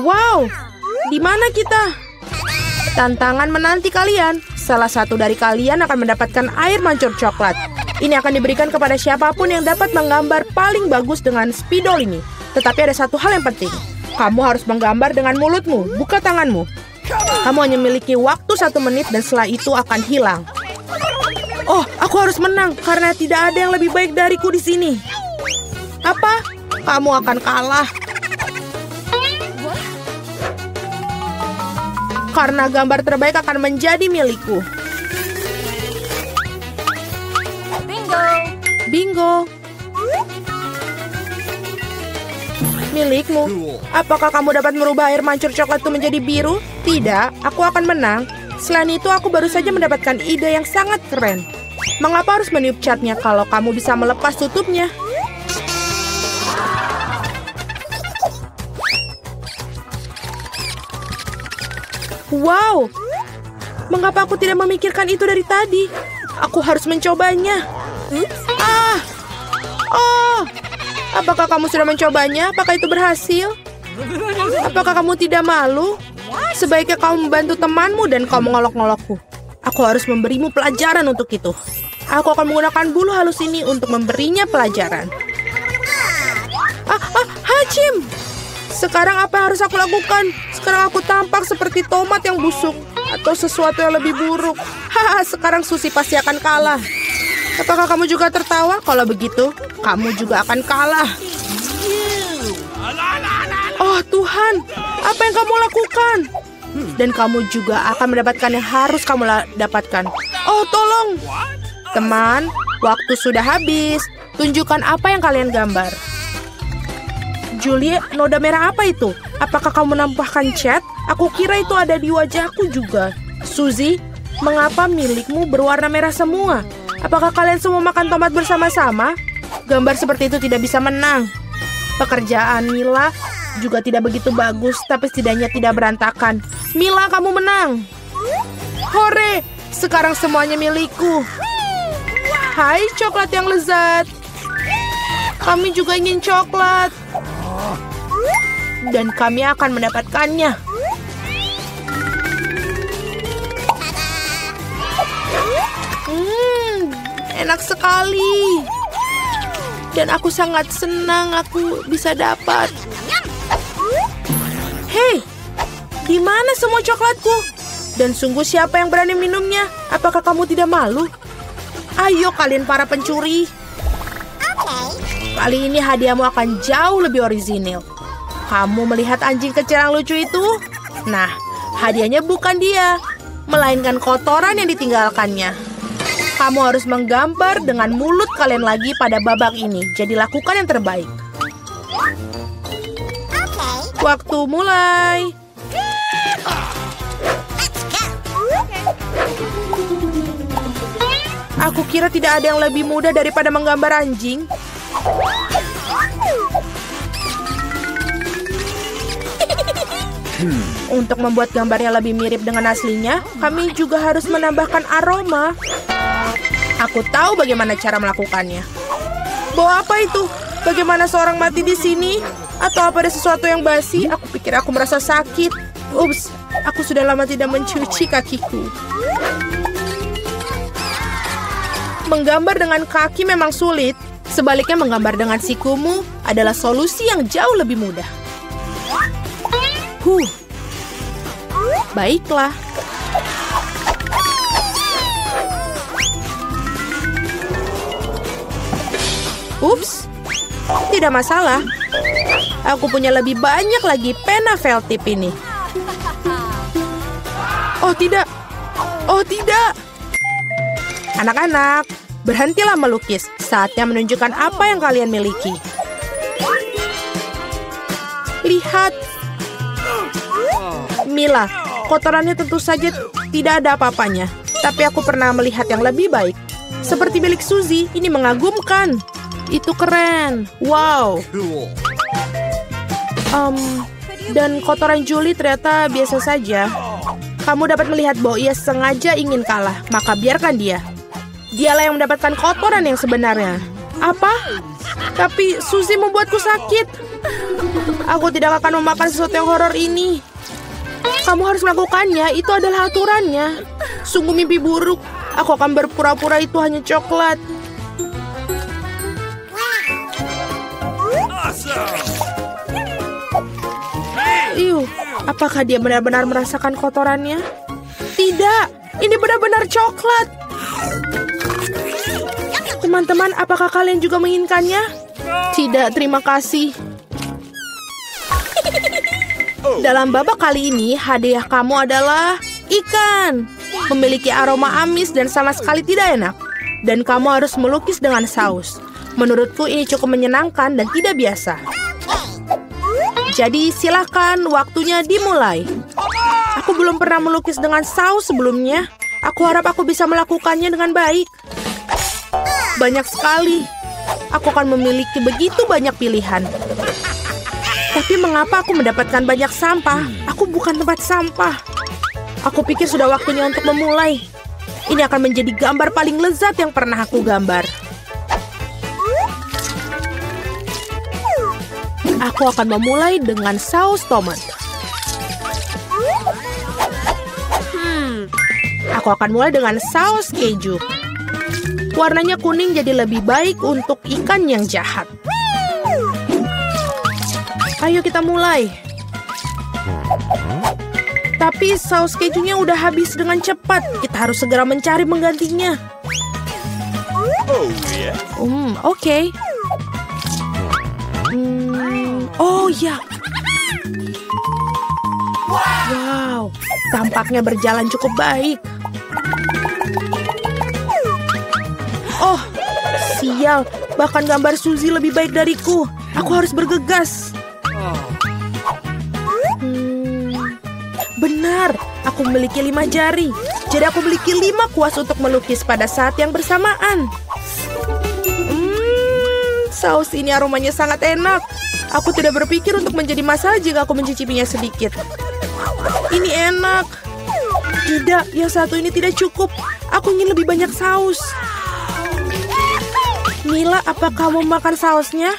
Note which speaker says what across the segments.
Speaker 1: Wow, di mana kita? Tantangan menanti kalian. Salah satu dari kalian akan mendapatkan air mancur coklat. Ini akan diberikan kepada siapapun yang dapat menggambar paling bagus dengan spidol ini. Tetapi ada satu hal yang penting. Kamu harus menggambar dengan mulutmu, bukan tanganmu. Kamu hanya memiliki waktu 1 menit dan setelah itu akan hilang. Oh, aku harus menang karena tidak ada yang lebih baik dariku di sini. Apa? Kamu akan kalah. Karena gambar terbaik akan menjadi milikku.
Speaker 2: Bingo!
Speaker 1: Bingo. Milikmu. Apakah kamu dapat merubah air mancur coklat itu menjadi biru? Tidak, aku akan menang. Selain itu, aku baru saja mendapatkan ide yang sangat keren. Mengapa harus meniup catnya kalau kamu bisa melepas tutupnya? Wow, mengapa aku tidak memikirkan itu dari tadi? Aku harus mencobanya. Oh, apakah kamu sudah mencobanya? Apakah itu berhasil? Apakah kamu tidak malu? Sebaiknya kamu membantu temanmu dan kau mengolok-ngolokku. Aku harus memberimu pelajaran untuk itu. Aku akan menggunakan bulu halus ini untuk memberinya pelajaran. Hachim! Sekarang apa yang harus aku lakukan? Sekarang aku tampak seperti tomat yang busuk. Atau sesuatu yang lebih buruk. Haha, sekarang Suzy pasti akan kalah. Apakah kamu juga tertawa? Kalau begitu, kamu juga akan kalah. Oh Tuhan, apa yang kamu lakukan? Dan kamu juga akan mendapatkan yang harus kamu dapatkan. Oh, tolong. Teman, waktu sudah habis. Tunjukkan apa yang kalian gambar. Julie, noda merah apa itu? Apakah kamu menambahkan cat? Aku kira itu ada di wajahku juga. Suzy, mengapa milikmu berwarna merah semua? Apakah kalian semua makan tomat bersama-sama? Gambar seperti itu tidak bisa menang. Pekerjaan Mila juga tidak begitu bagus, tapi setidaknya tidak berantakan. Mila, kamu menang. Hore, sekarang semuanya milikku. Hai, coklat yang lezat. Kami juga ingin coklat. Dan kami akan mendapatkannya. Enak sekali. Dan aku sangat senang aku bisa dapat. Hei, di mana semua coklatku? Dan sungguh siapa yang berani minumnya? Apakah kamu tidak malu? Ayo kalian para pencuri. Kali ini hadiahmu akan jauh lebih orisinil. Kamu melihat anjing kecil yang lucu itu? Nah, hadiahnya bukan dia, melainkan kotoran yang ditinggalkannya. Kamu harus menggambar dengan mulut kalian lagi pada babak ini. Jadi lakukan yang terbaik. Waktu mulai. Aku kira tidak ada yang lebih mudah daripada menggambar anjing. Untuk membuat gambarnya lebih mirip dengan aslinya, kami juga harus menambahkan aroma. Aku tahu bagaimana cara melakukannya. Bau apa itu? Bagaimana seorang mati di sini? Atau apa ada sesuatu yang basi? Aku pikir aku merasa sakit. Ups, aku sudah lama tidak mencuci kakiku. Menggambar dengan kaki memang sulit. Sebaliknya menggambar dengan sikumu adalah solusi yang jauh lebih mudah. Baiklah. Ups, tidak masalah. Aku punya lebih banyak lagi pena felt tip ini. Oh tidak. Oh tidak. Anak-anak, berhentilah melukis. Saatnya menunjukkan apa yang kalian miliki. Lihat. Mila, kotorannya tentu saja tidak ada apa-apanya. Tapi aku pernah melihat yang lebih baik. Seperti milik Suzy, ini mengagumkan. Itu keren. Wow. Dan kotoran Julie ternyata biasa saja. Kamu dapat melihat bahwa ia sengaja ingin kalah. Maka biarkan dia. Dialah yang mendapatkan kotoran yang sebenarnya. Apa? Tapi Suzy membuatku sakit. Aku tidak akan memakan sesuatu yang horor ini. Kamu harus melakukannya, itu adalah aturannya. Sungguh mimpi buruk. Aku akan berpura-pura itu hanya coklat. Apakah dia benar-benar merasakan kotorannya? Tidak, ini benar-benar coklat. Teman-teman, apakah kalian juga menginginkannya? Tidak, terima kasih. Dalam babak kali ini, hadiah kamu adalah ikan. Memiliki aroma amis dan sama sekali tidak enak. Dan kamu harus melukis dengan saus. Menurutku ini cukup menyenangkan dan tidak biasa. Jadi silakan, waktunya dimulai. Aku belum pernah melukis dengan saus sebelumnya. Aku harap aku bisa melakukannya dengan baik. Banyak sekali. Aku akan memiliki begitu banyak pilihan. Tapi mengapa aku mendapatkan banyak sampah? Aku bukan tempat sampah. Aku pikir sudah waktunya untuk memulai. Ini akan menjadi gambar paling lezat yang pernah aku gambar. Aku akan memulai dengan saus tomat. Aku akan mulai dengan saus keju. Warnanya kuning jadi lebih baik untuk ikan yang jahat. Ayo kita mulai. Tapi saus kejunya udah habis dengan cepat. Kita harus segera mencari penggantinya. Oke. Oh ya. Wow, tampaknya berjalan cukup baik. Oh, sial. Bahkan gambar Suzy lebih baik dariku. Aku harus bergegas. Benar, aku memiliki 5 jari. Jadi aku memiliki 5 kuas untuk melukis pada saat yang bersamaan. Saus ini aromanya sangat enak. Aku tidak berpikir untuk menjadi masalah jika aku mencicipinya sedikit. Ini enak. Tidak, yang satu ini tidak cukup. Aku ingin lebih banyak saus. Mila, apa kamu makan sausnya?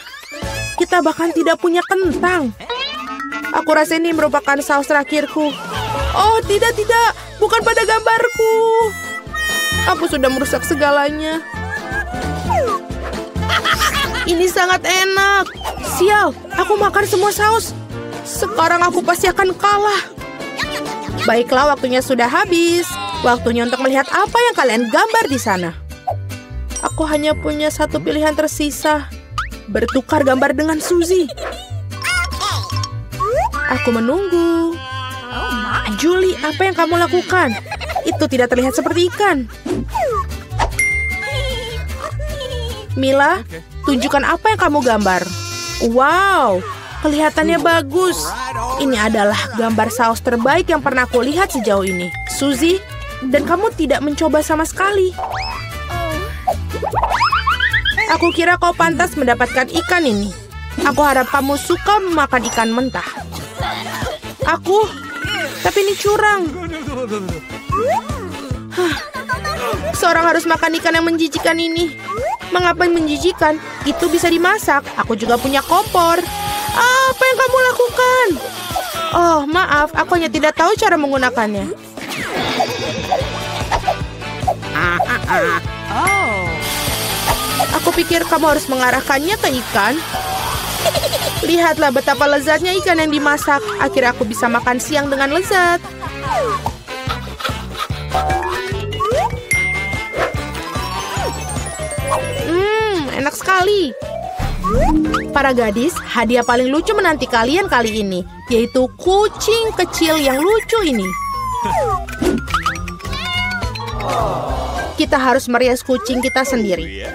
Speaker 1: Kita bahkan tidak punya kentang. Aku rasa ini merupakan saus terakhirku. Oh, tidak. Bukan pada gambarku. Aku sudah merusak segalanya. Ini sangat enak. Sial, aku makan semua saus. Sekarang aku pasti akan kalah. Baiklah, waktunya sudah habis. Waktunya untuk melihat apa yang kalian gambar di sana. Aku hanya punya satu pilihan tersisa. Bertukar gambar dengan Suzy. Aku menunggu. Julie, apa yang kamu lakukan? Itu tidak terlihat seperti ikan. Mila, tunjukkan apa yang kamu gambar. Wow, kelihatannya bagus. Ini adalah gambar saus terbaik yang pernah aku lihat sejauh ini. Suzy, dan kamu tidak mencoba sama sekali. Aku kira kau pantas mendapatkan ikan ini. Aku harap kamu suka memakan ikan mentah. Tapi ini curang. Seorang harus makan ikan yang menjijikan ini. Mengapa menjijikan? Itu bisa dimasak. Aku juga punya kompor. Apa yang kamu lakukan? Oh, maaf. Aku hanya tidak tahu cara menggunakannya. Aku pikir kamu harus mengarahkannya ke ikan. Lihatlah betapa lezatnya ikan yang dimasak. Akhirnya aku bisa makan siang dengan lezat. Enak sekali. Para gadis, hadiah paling lucu menanti kalian kali ini, yaitu kucing kecil yang lucu ini. Kita harus merias kucing kita sendiri.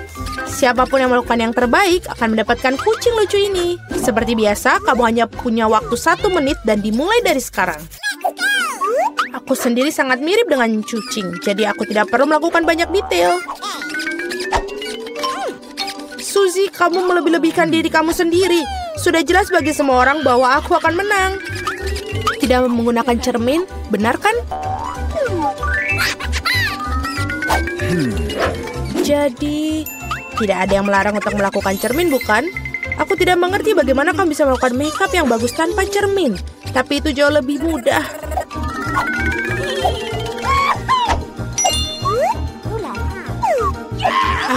Speaker 1: Siapapun yang melakukan yang terbaik akan mendapatkan kucing lucu ini. Seperti biasa, kamu hanya punya waktu 1 menit dan dimulai dari sekarang. Aku sendiri sangat mirip dengan kucing, jadi aku tidak perlu melakukan banyak detail. Suzy, kamu melebih-lebihkan diri kamu sendiri. Sudah jelas bagi semua orang bahwa aku akan menang. Tidak menggunakan cermin, benar kan? Jadi, tidak ada yang melarang untuk melakukan cermin, bukan? Aku tidak mengerti bagaimana kamu bisa melakukan makeup yang bagus tanpa cermin. Tapi itu jauh lebih mudah.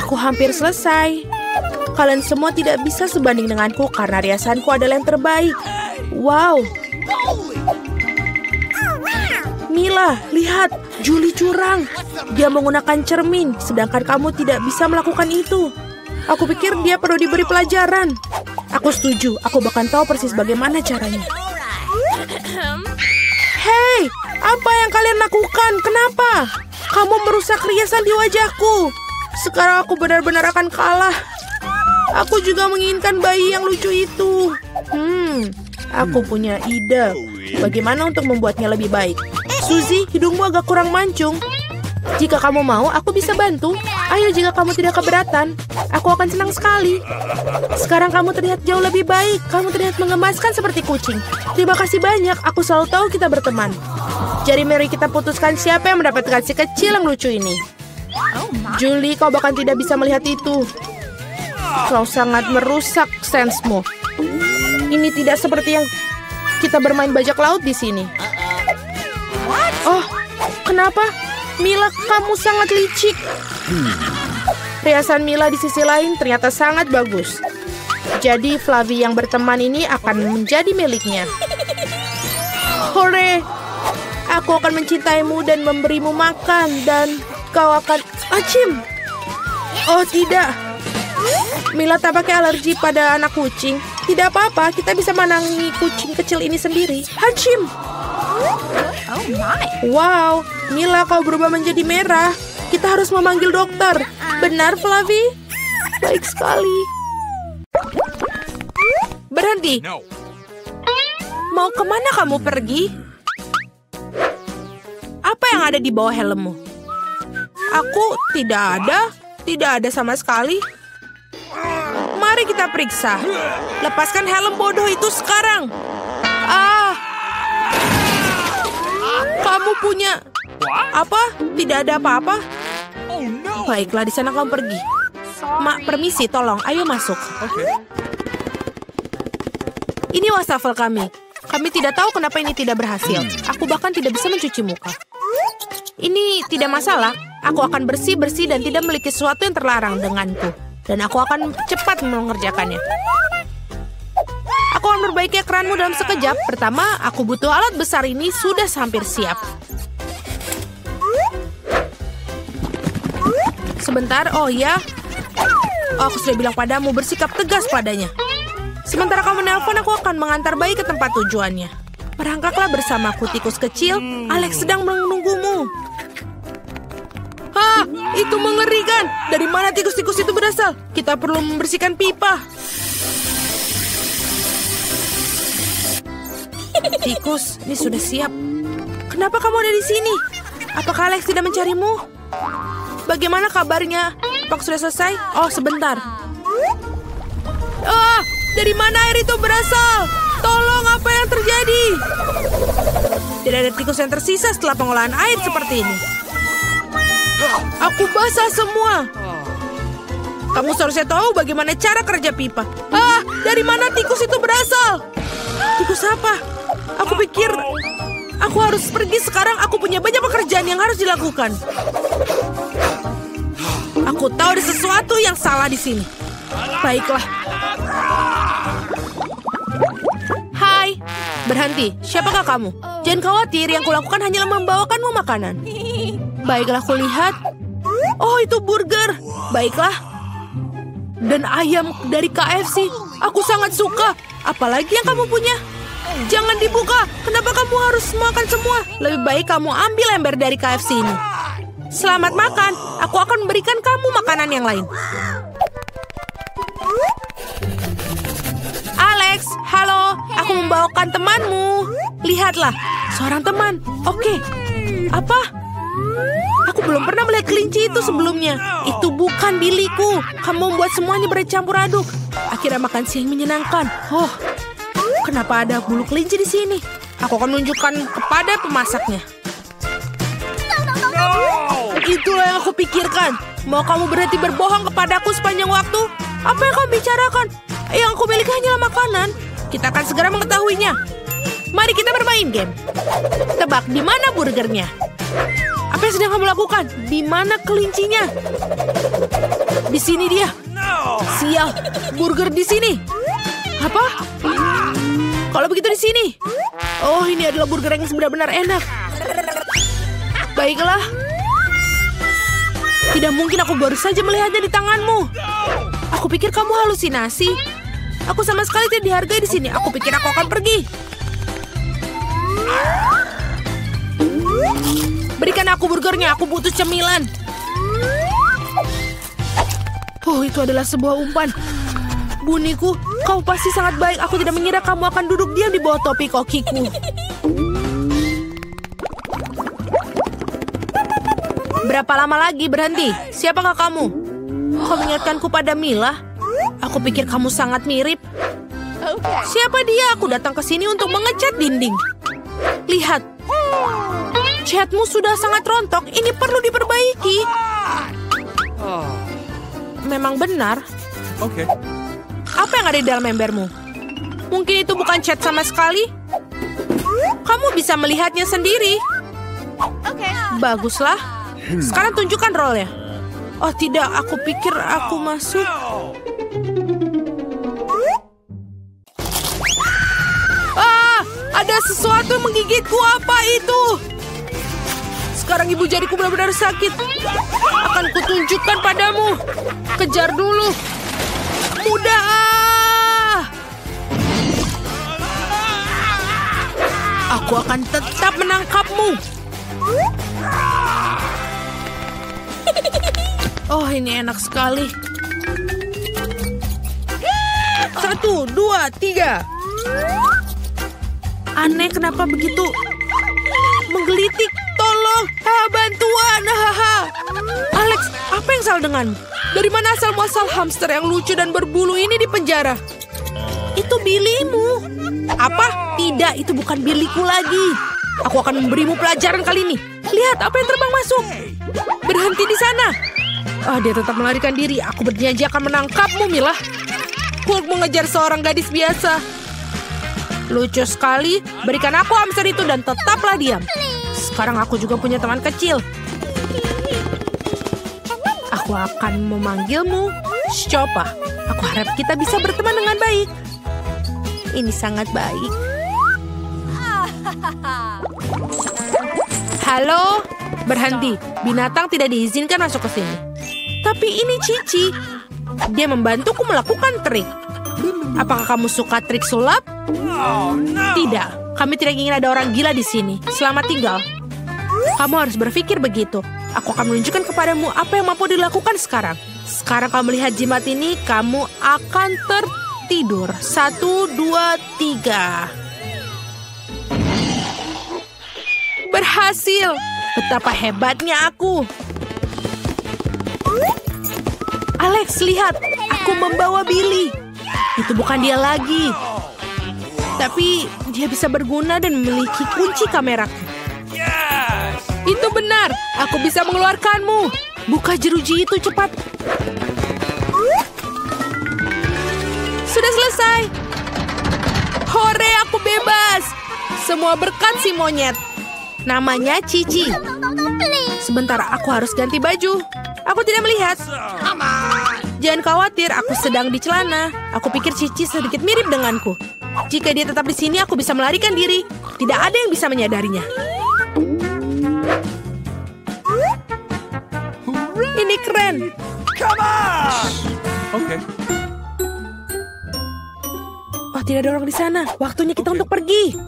Speaker 1: Aku hampir selesai. Kalian semua tidak bisa sebanding denganku karena riasanku adalah yang terbaik. Wow. Mila, lihat. Julie curang. Dia menggunakan cermin, sedangkan kamu tidak bisa melakukan itu. Aku pikir dia perlu diberi pelajaran. Aku setuju. Aku bahkan tahu persis bagaimana caranya. Hei, apa yang kalian lakukan? Kenapa? Kamu merusak riasan di wajahku. Sekarang aku benar-benar akan kalah. Aku juga menginginkan bayi yang lucu itu. Aku punya ide. Bagaimana untuk membuatnya lebih baik? Suzy, hidungmu agak kurang mancung. Jika kamu mau, aku bisa bantu. Ayo, jika kamu tidak keberatan, aku akan senang sekali. Sekarang kamu terlihat jauh lebih baik. Kamu terlihat mengemaskan seperti kucing. Terima kasih banyak. Aku selalu tahu kita berteman. Jadi mari kita putuskan siapa yang mendapatkan si kecil yang lucu ini. Julie, kau bahkan tidak bisa melihat itu. Kau sangat merusak sensemu. Ini tidak seperti yang kita bermain bajak laut di sini. Oh, kenapa? Mila, kamu sangat licik. Riasan Mila di sisi lain ternyata sangat bagus. Jadi Flavie yang berteman ini akan menjadi miliknya. Hore! Aku akan mencintaimu dan memberimu makan. Dan kau akan... Acim! Oh, tidak. Mila tampaknya alergi pada anak kucing. Tidak apa-apa, kita bisa menangani kucing kecil ini sendiri. Hacim! Wow, Mila, kau berubah menjadi merah. Kita harus memanggil dokter. Benar, Flavie? Baik sekali. Berhenti. Mau kemana kamu pergi? Apa yang ada di bawah helmmu? Aku tidak ada sama sekali. Mari kita periksa. Lepaskan helm bodoh itu sekarang. Kamu punya... Apa? Tidak ada apa-apa? Baiklah, di sana kamu pergi. Mak, permisi, tolong. Ayo masuk. Ini wastafel kami. Kami tidak tahu kenapa ini tidak berhasil. Aku bahkan tidak bisa mencuci muka. Ini tidak masalah. Aku akan bersih-bersih dan tidak memiliki sesuatu yang terlarang denganku. Dan aku akan cepat mengerjakannya. Aku akan memperbaiki ekranmu dalam sekejap. Pertama, aku butuh alat besar ini sudah hampir siap. Sebentar, oh ya. Oh, aku sudah bilang padamu, bersikap tegas padanya. Sementara kamu menelpon, aku akan mengantar bayi ke tempat tujuannya. Berangkatlah bersamaku, tikus kecil. Alex sedang menunggumu. Hah, itu mengerikan. Dari mana tikus-tikus itu berasal? Kita perlu membersihkan pipa. Tikus, ini sudah siap. Kenapa kamu ada di sini? Apakah Alex tidak mencarimu? Bagaimana kabarnya? Apakah sudah selesai? Oh, sebentar. Dari mana air itu berasal? Tolong, apa yang terjadi? Tidak ada tikus yang tersisa setelah pengolahan air seperti ini. Aku basah semua. Kamu seharusnya tahu bagaimana cara kerja pipa. Dari mana tikus itu berasal? Tikus apa? Aku pikir aku harus pergi sekarang. Aku punya banyak pekerjaan yang harus dilakukan. Aku tahu ada sesuatu yang salah di sini. Baiklah. Hai, berhenti. Siapakah kamu? Jangan khawatir, yang kulakukan hanyalah membawakanmu makanan. Baiklah, kulihat. Oh, itu burger. Baiklah. Dan ayam dari KFC. Aku sangat suka. Apalagi yang kamu punya? Jangan dibuka. Kenapa kamu harus makan semua? Lebih baik kamu ambil ember dari KFC ini. Selamat makan. Aku akan memberikan kamu makanan yang lain. Alex, halo. Aku membawakan temanmu. Lihatlah, seorang teman. Oke. Apa? Aku belum pernah melihat kelinci itu sebelumnya. Itu bukan Billyku. Kamu membuat semuanya bercampur aduk. Akhirnya makan siang menyenangkan. Oh, kenapa ada bulu kelinci di sini? Aku akan menunjukkan kepada pemasaknya. Itulah yang aku pikirkan. Mau kamu berhenti berbohong kepadaku sepanjang waktu? Apa yang kamu bicarakan? Yang aku miliki hanyalah makanan. Kita akan segera mengetahuinya. Mari kita bermain game. Tebak, di mana burgernya? Apa yang sedang kamu lakukan? Di mana kelincinya? Di sini dia. Sial, burger di sini. Apa? Kalau begitu di sini. Oh, ini adalah burger yang benar-benar enak. Baiklah. Tidak mungkin aku baru saja melihatnya di tanganmu. Aku pikir kamu halusinasi. Aku sama sekali tidak dihargai di sini. Aku pikir aku akan pergi. Berikan aku burgernya. Aku butuh cemilan. Oh, itu adalah sebuah umpan. Buniku, kau pasti sangat baik. Aku tidak mengira kamu akan duduk diam di bawah topi kokiku. Berapa lama lagi berhenti? Siapakah kamu? Kau mengingatkanku pada Mila? Aku pikir kamu sangat mirip. Siapa dia? Aku datang ke sini untuk mengecat dinding. Lihat. Catmu sudah sangat rontok. Ini perlu diperbaiki. Memang benar.
Speaker 3: Oke.
Speaker 1: Apa yang ada di dalam embermu? Mungkin itu bukan cat sama sekali. Kamu bisa melihatnya sendiri. Baguslah. Sekarang tunjukkan rollnya. Oh tidak, aku pikir aku masuk. Ah, ada sesuatu yang menggigitku. Apa itu? Sekarang ibu jariku benar-benar sakit. Akan kutunjukkan padamu. Kejar dulu. Mudah. Aku akan tetap menangkapmu. Oh, ini enak sekali. 1, 2, 3. Aneh, kenapa begitu menggelitik? Tolong, bantuan. Alex, apa yang salah denganmu? Dari mana asal muasal hamster yang lucu dan berbulu ini di penjara? Itu Billymu. Apa? Tidak, itu bukan Billyku lagi. Aku akan memberimu pelajaran kali ini. Lihat apa yang terbang masuk. Berhenti di sana. Dia tetap melarikan diri. Aku berjanji akan menangkapmu, Mila. Hulk mengejar seorang gadis biasa. Lucu sekali. Berikan aku hamster itu dan tetaplah diam. Sekarang aku juga punya teman kecil. Aku akan memanggilmu Shopa. Aku harap kita bisa berteman dengan baik. Ini sangat baik. Halo? Berhenti. Binatang tidak diizinkan masuk ke sini. Tapi ini Cici. Dia membantuku melakukan trik. Apakah kamu suka trik sulap? Tidak. Kami tidak ingin ada orang gila di sini. Selamat tinggal. Kamu harus berpikir begitu. Aku akan menunjukkan kepadamu apa yang mampu dilakukan sekarang. Sekarang kamu melihat jimat ini, kamu akan tertidur. 1, 2, 3. Berhasil. Betapa hebatnya aku. Alex, lihat. Aku membawa Billy. Itu bukan dia lagi. Tapi dia bisa berguna dan memiliki kunci kameraku. Itu benar. Aku bisa mengeluarkanmu. Buka jeruji itu cepat. Sudah selesai. Hore, aku bebas. Semua berkat si monyet. Namanya Cici. Sebentar, aku harus ganti baju. Aku tidak melihat. Jangan khawatir, aku sedang di celana. Aku pikir Cici sedikit mirip denganku. Jika dia tetap di sini, aku bisa melarikan diri. Tidak ada yang bisa menyadarinya. Ini keren.
Speaker 3: Oke.
Speaker 1: Oh, tidak ada orang di sana. Waktunya kita untuk pergi.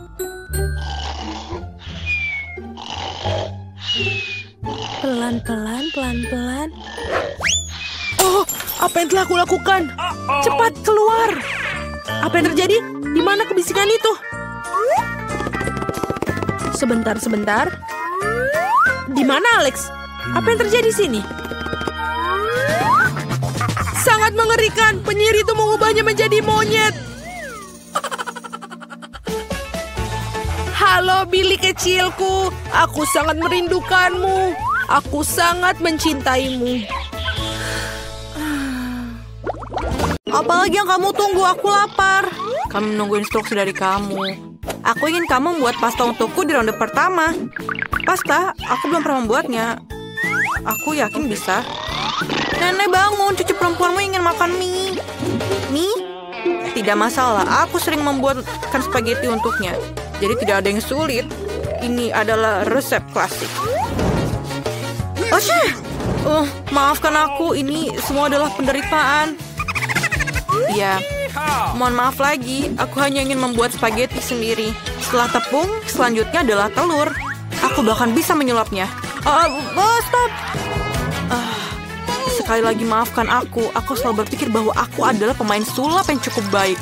Speaker 1: Pelan-pelan, pelan-pelan. Oh, apa yang telah aku lakukan? Cepat keluar. Apa yang terjadi? Di mana kebisikan itu? Sebentar, sebentar. Di mana Alex? Apa yang terjadi di sini? Sangat mengerikan. Penyihir itu mengubahnya menjadi monyet. Halo Billy kecilku. Aku sangat merindukanmu. Aku sangat mencintaimu.
Speaker 3: Apalagi yang kamu tunggu? Aku lapar. Kami menunggu instruksi dari kamu. Aku ingin kamu membuat pasta untukku di ronde pertama. Pasta? Aku belum pernah membuatnya. Aku yakin bisa. Nenek bangun, cucu perempuanmu ingin makan mie. Mie? Tidak masalah, aku sering membuatkan spaghetti untuknya. Jadi tidak ada yang sulit. Ini adalah resep klasik. Maafkan aku, ini semua adalah penderitaan. Iya, mohon maaf lagi. Aku hanya ingin membuat spaghetti sendiri. Setelah tepung, selanjutnya adalah telur. Aku bahkan bisa menyulapnya. Stop. Sekali lagi maafkan aku. Aku selalu berpikir bahwa aku adalah pemain sulap yang cukup baik.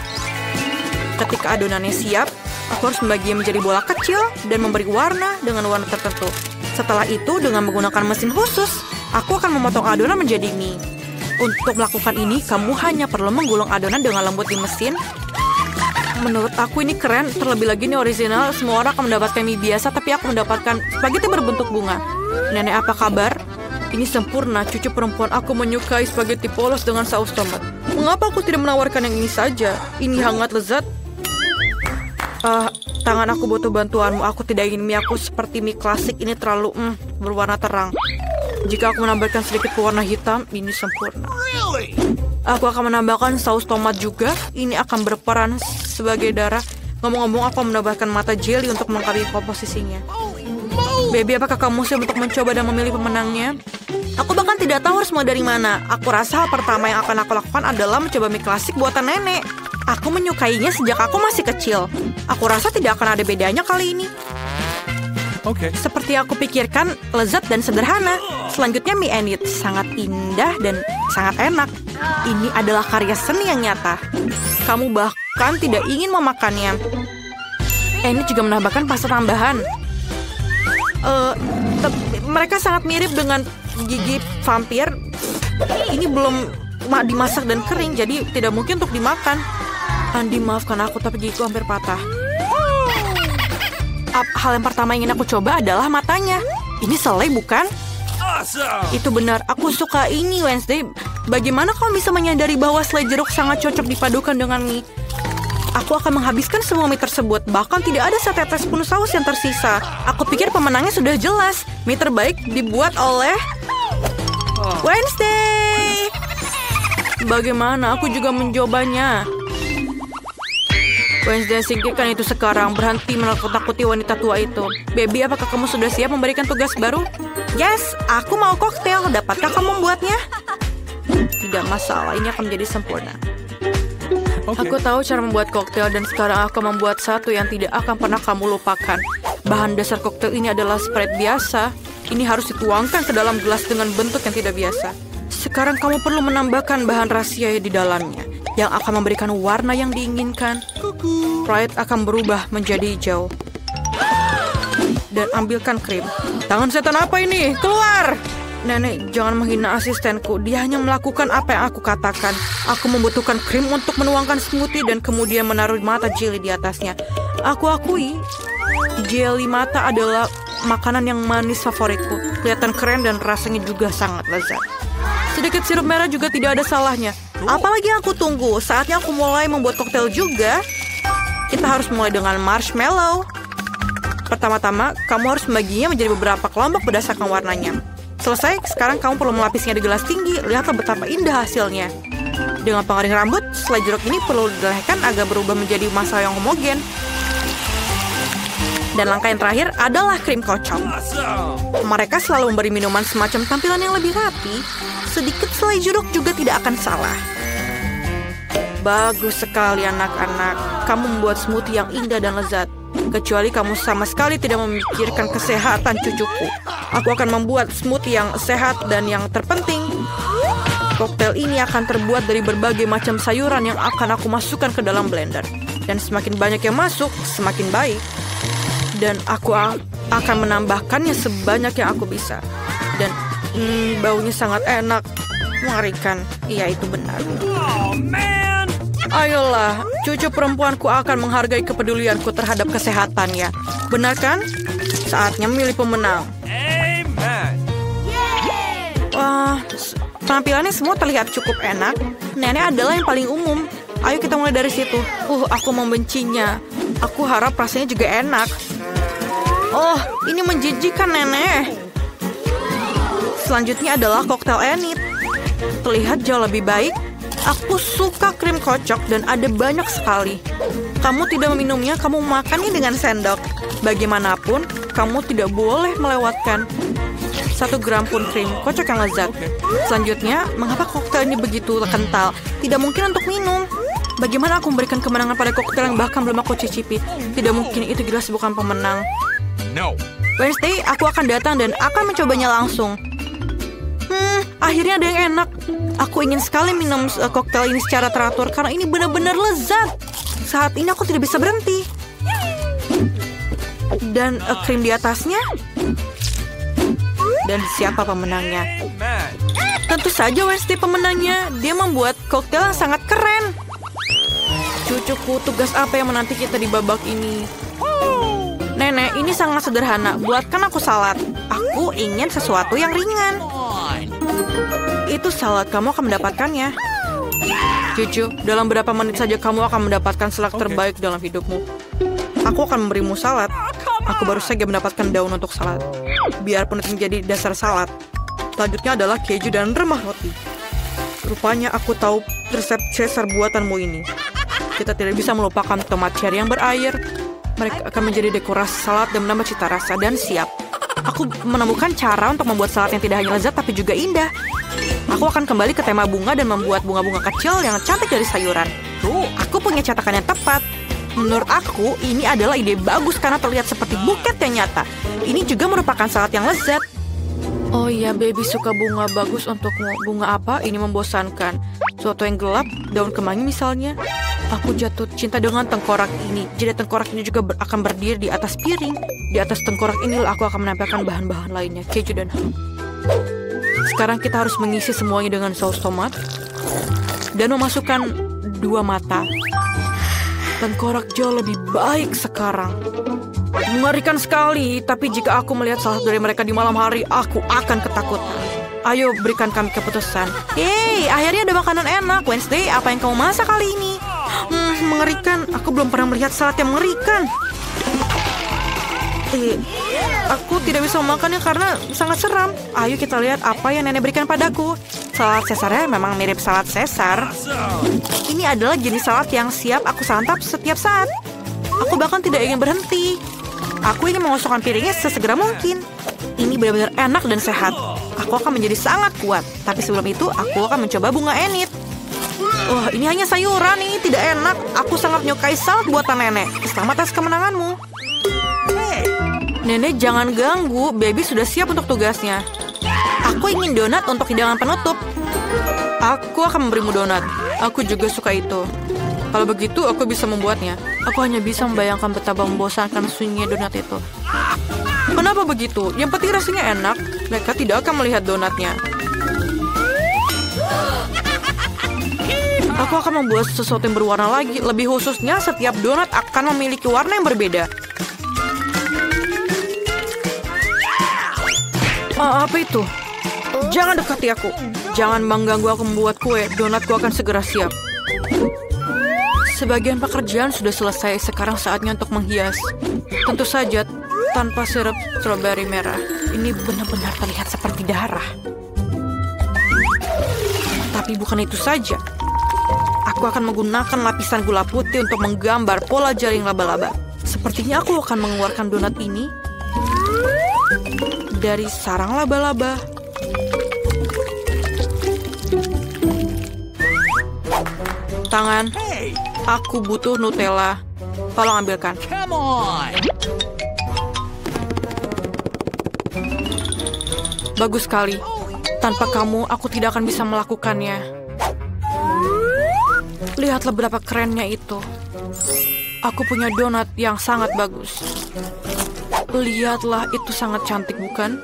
Speaker 3: Ketika adonannya siap, aku harus membaginya menjadi bola kecil dan memberi warna dengan warna tertentu. Setelah itu, dengan menggunakan mesin khusus, aku akan memotong adonan menjadi mie. Untuk melakukan ini, kamu hanya perlu menggulung adonan dengan lembut di mesin. Menurut aku ini keren, terlebih lagi ini original. Semua orang akan mendapatkan mie biasa, tapi aku mendapatkan spaghetti berbentuk bunga. Nenek, apa kabar? Ini sempurna, cucu perempuan aku menyukai spaghetti polos dengan saus tomat. Mengapa aku tidak menawarkan yang ini saja? Ini hangat lezat. Tangan aku butuh bantuanmu. Aku tidak ingin mie aku seperti mie klasik. Ini terlalu berwarna terang. Jika aku menambahkan sedikit warna hitam, ini sempurna. Aku akan menambahkan saus tomat juga. Ini akan berperan sebagai darah. Ngomong-ngomong, aku menambahkan mata jelly untuk melengkapi komposisinya. Baby, apakah kamu siap untuk mencoba dan memilih pemenangnya? Aku bahkan tidak tahu harus mulai dari mana. Aku rasa hal pertama yang akan aku lakukan adalah mencoba mie klasik buatan nenek. Aku menyukainya sejak aku masih kecil. Aku rasa tidak akan ada bedanya kali ini. Seperti aku pikirkan, lezat dan sederhana. Selanjutnya mie and eat. Sangat indah dan sangat enak. Ini adalah karya seni yang nyata. Kamu bahkan tidak ingin memakannya. Ini juga menambahkan pasta tambahan. Mereka sangat mirip dengan gigi vampir. Ini belum dimasak dan kering, jadi tidak mungkin untuk dimakan. Andi, maafkan aku, tapi gigiku hampir patah. Hal yang pertama yang ingin aku coba adalah matanya. Ini selai, bukan? Itu benar, aku suka ini, Wednesday. Bagaimana kamu bisa menyadari bahwa selai jeruk sangat cocok dipadukan dengan mie? Aku akan menghabiskan semua mie tersebut. Bahkan tidak ada setetes pun saus yang tersisa. Aku pikir pemenangnya sudah jelas. Mie terbaik dibuat oleh Wednesday. Bagaimana? Aku juga mencobanya. Wednesday, singkirkan itu sekarang. Berhenti menakut-nakuti wanita tua itu. Baby, apakah kamu sudah siap memberikan tugas baru? Yes, aku mau koktail. Dapatkah kamu membuatnya? Tidak masalah, ini akan menjadi sempurna. Aku tahu cara membuat koktail dan sekarang aku membuat satu yang tidak akan pernah kamu lupakan. Bahan dasar koktail ini adalah Sprite biasa. Ini harus dituangkan ke dalam gelas dengan bentuk yang tidak biasa. Sekarang kamu perlu menambahkan bahan rahasia di dalamnya yang akan memberikan warna yang diinginkan. Sprite akan berubah menjadi hijau. Dan ambilkan krim. Tangan setan apa ini? Keluar! Nenek, jangan menghina asistenku. Dia hanya melakukan apa yang aku katakan. Aku membutuhkan krim untuk menuangkan smoothie dan kemudian menaruh mata jelly di atasnya. Aku akui, jelly mata adalah makanan yang manis favoritku. Kelihatan keren dan rasanya juga sangat lezat. Sedikit sirup merah juga tidak ada salahnya. Apalagi yang aku tunggu? Saatnya aku mulai membuat koktail juga. Kita harus mulai dengan marshmallow. Pertama-tama, kamu harus membaginya menjadi beberapa kelompok berdasarkan warnanya. Selesai, sekarang kamu perlu melapisnya di gelas tinggi. Lihatlah betapa indah hasilnya. Dengan pengering rambut, selai jeruk ini perlu dilelehkan agar berubah menjadi massa yang homogen. Dan langkah yang terakhir adalah krim kocok. Mereka selalu memberi minuman semacam tampilan yang lebih rapi. Sedikit selai jeruk juga tidak akan salah. Bagus sekali anak-anak. Kamu membuat smoothie yang indah dan lezat. Kecuali kamu sama sekali tidak memikirkan kesehatan cucuku. Aku akan membuat smoothie yang sehat dan yang terpenting, koktail ini akan terbuat dari berbagai macam sayuran yang akan aku masukkan ke dalam blender. Dan semakin banyak yang masuk, semakin baik. Dan aku akan menambahkannya sebanyak yang aku bisa. Dan baunya sangat enak, mengerikan. Iya, itu benar. Ayolah, cucu perempuanku akan menghargai kepedulianku terhadap kesehatannya. Benar kan? Saatnya memilih pemenang. Wah, Penampilannya semua terlihat cukup enak. Nenek adalah yang paling umum. Ayo kita mulai dari situ. Aku membencinya. Aku harap rasanya juga enak. Oh, ini menjijikan, Nenek. Selanjutnya adalah koktail Enid. Terlihat jauh lebih baik. Aku suka krim kocok dan ada banyak sekali. Kamu tidak meminumnya, kamu makannya dengan sendok. Bagaimanapun, kamu tidak boleh melewatkan 1 gram pun krim kocok yang lezat. Selanjutnya, mengapa koktail ini begitu kental? Tidak mungkin untuk minum. Bagaimana aku memberikan kemenangan pada koktail yang bahkan belum aku cicipi? Tidak mungkin, itu jelas bukan pemenang.
Speaker 4: No.
Speaker 3: Wednesday, aku akan datang dan akan mencobanya langsung. Akhirnya ada yang enak. Aku ingin sekali minum koktail ini secara teratur karena ini benar-benar lezat. Saat ini aku tidak bisa berhenti. Dan krim di atasnya. Dan siapa pemenangnya? Tentu saja Wednesday pemenangnya. Dia membuat koktail yang sangat keren. Cucuku, tugas apa yang menanti kita di babak ini? Nenek, ini sangat sederhana. Buatkan aku salad. Aku ingin sesuatu yang ringan. Itu salad, kamu akan mendapatkannya. Cucu, dalam beberapa menit saja kamu akan mendapatkan salad terbaik dalam hidupmu. Aku akan memberimu salad. Aku baru saja mendapatkan daun untuk salad. Biarpun itu menjadi dasar salad. Selanjutnya adalah keju dan remah roti. Rupanya aku tahu resep Caesar buatanmu ini. Kita tidak bisa melupakan tomat cherry yang berair. Mereka akan menjadi dekorasi salad dan menambah cita rasa dan siap. Aku menemukan cara untuk membuat salad yang tidak hanya lezat tapi juga indah. Aku akan kembali ke tema bunga dan membuat bunga-bunga kecil yang cantik dari sayuran. Aku punya cetakan yang tepat. Menurut aku, ini adalah ide bagus karena terlihat seperti buket yang nyata. Ini juga merupakan salad yang lezat. Oh iya, baby suka bunga bagus untukmu. Bunga apa? Ini membosankan. Suatu yang gelap, daun kemangi misalnya. Aku jatuh cinta dengan tengkorak ini. Jadi tengkorak ini juga akan berdiri di atas piring. Di atas tengkorak inilah aku akan menempelkan bahan-bahan lainnya, keju dan ham. Sekarang kita harus mengisi semuanya dengan saus tomat. Dan memasukkan 2 mata. Tengkorak jauh lebih baik sekarang. Mengerikan sekali, tapi jika aku melihat salah satu dari mereka di malam hari, aku akan ketakutan. Ayo berikan kami keputusan. Yeay, akhirnya ada makanan enak. Wednesday, apa yang kamu masak kali ini? Mengerikan. Aku belum pernah melihat salad yang mengerikan. Aku tidak bisa memakannya karena sangat seram. Ayo kita lihat apa yang nenek berikan padaku. Salad Caesarnya memang mirip salad Caesar. Ini adalah jenis salad yang siap aku santap setiap saat. Aku bahkan tidak ingin berhenti. Aku ingin mengosongkan piringnya sesegera mungkin. Ini benar-benar enak dan sehat. Aku akan menjadi sangat kuat. Tapi sebelum itu, aku akan mencoba bunga Enid. Wah, ini hanya sayuran, ini tidak enak. Aku sangat menyukai salad buatan nenek. Selamat atas kemenanganmu. Nenek, jangan ganggu. Baby sudah siap untuk tugasnya. Aku ingin donat untuk hidangan penutup. Aku akan memberimu donat. Aku juga suka itu. Kalau begitu, aku bisa membuatnya. Aku hanya bisa membayangkan betapa membosankan sunyinya donat itu. Kenapa begitu? Yang penting rasanya enak. Mereka tidak akan melihat donatnya. Aku akan membuat sesuatu yang berwarna lagi. Lebih khususnya, setiap donat akan memiliki warna yang berbeda. Apa itu? Jangan dekati aku. Jangan mengganggu aku membuat kue. Donatku akan segera siap. Sebagian pekerjaan sudah selesai. Sekarang saatnya untuk menghias. Tentu saja tanpa sirup stroberi merah. Ini benar-benar terlihat seperti darah. Tapi bukan itu saja. Aku akan menggunakan lapisan gula putih untuk menggambar pola jaring laba-laba. Sepertinya aku akan mengeluarkan donat ini dari sarang laba-laba. Tangan. Aku butuh Nutella. Tolong ambilkan.
Speaker 4: Come on.
Speaker 3: Bagus sekali. Tanpa kamu, aku tidak akan bisa melakukannya. Lihatlah berapa kerennya itu. Aku punya donat yang sangat bagus. Lihatlah, itu sangat cantik, bukan?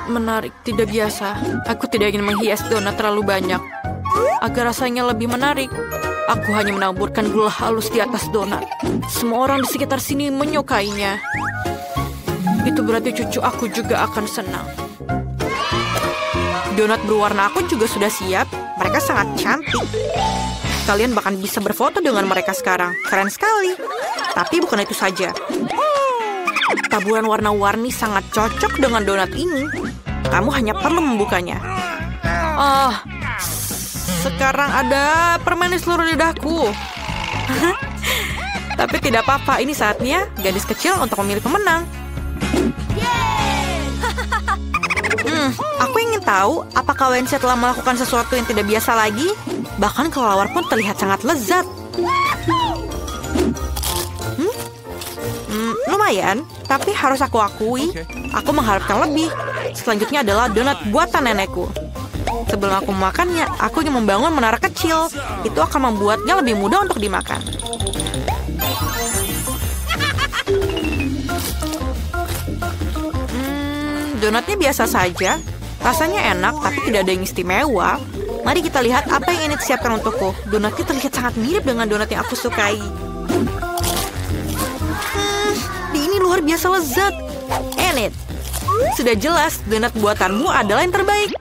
Speaker 3: Menarik, tidak biasa. Aku tidak ingin menghias donat terlalu banyak. Agar rasanya lebih menarik, aku hanya menaburkan gula halus di atas donat. Semua orang di sekitar sini menyukainya. Itu berarti cucu aku juga akan senang. Donat berwarna aku juga sudah siap. Mereka sangat cantik. Kalian bahkan bisa berfoto dengan mereka sekarang. Keren sekali. Tapi bukan itu saja. Taburan warna-warni sangat cocok dengan donat ini. Kamu hanya perlu membukanya. Sekarang ada permen di seluruh lidahku. Tapi tidak apa-apa, ini saatnya gadis kecil untuk memilih pemenang. Aku ingin tahu apakah Wednesday telah melakukan sesuatu yang tidak biasa lagi. Bahkan kelelawar pun terlihat sangat lezat. Lumayan, tapi harus aku akui, aku mengharapkan lebih. Selanjutnya adalah donat buatan nenekku. Sebelum aku memakannya, aku ingin membangun menara kecil. Itu akan membuatnya lebih mudah untuk dimakan. Donatnya biasa saja. Rasanya enak, tapi tidak ada yang istimewa. Mari kita lihat apa yang ini disiapkan untukku. Donatnya terlihat sangat mirip dengan donat yang aku sukai. Ini luar biasa lezat. Sudah jelas, donat buatanmu adalah yang terbaik.